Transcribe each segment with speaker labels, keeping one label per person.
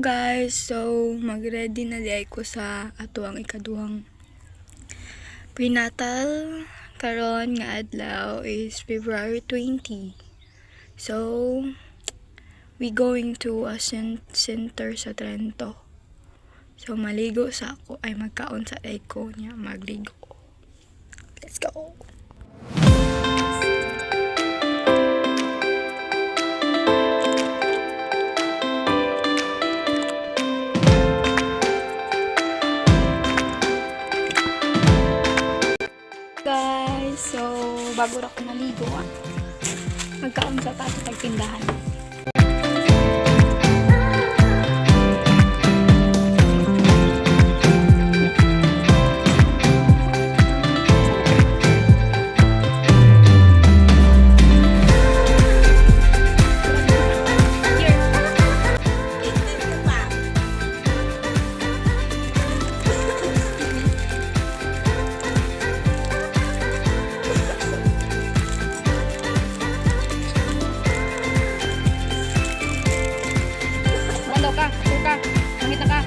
Speaker 1: guys, so mag-ready na di ko sa ato ang ikaduhang prenatal. Karon nga adlaw is February 20. So we going to a center sa Trento. So maligo sa ako ay magkaon sa ko niya magligo. Let's go. Guys, so bago ra ko naligo, magkaon sa tato tagtindahan. Langit na ka.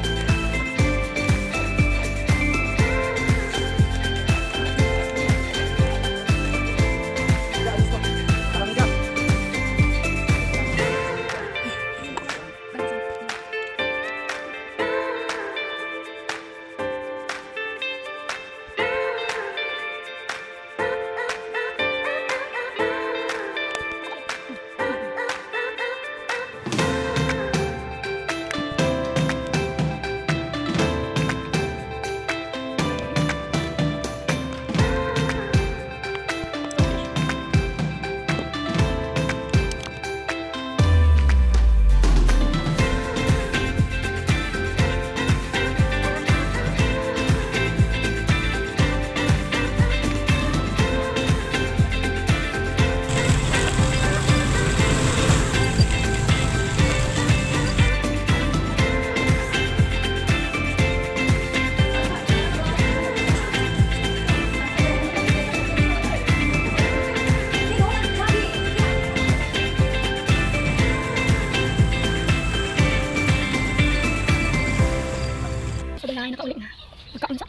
Speaker 1: Nakaulit na. Magkaon sa.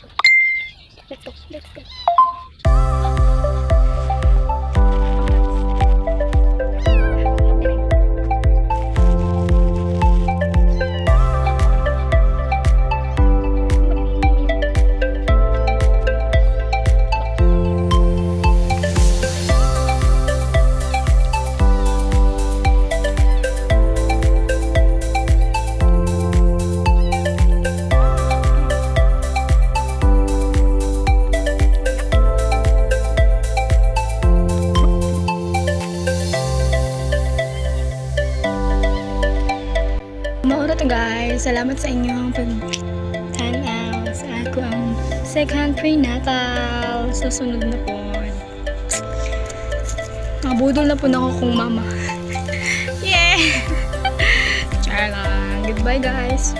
Speaker 1: Let's go. Let's go. Maura to guys, salamat sa inyong pag-tanaw sa ako ang second prenatal. Susunod na po. Nabudol na po na ako kung mama. Yeah! Char lang. Goodbye guys.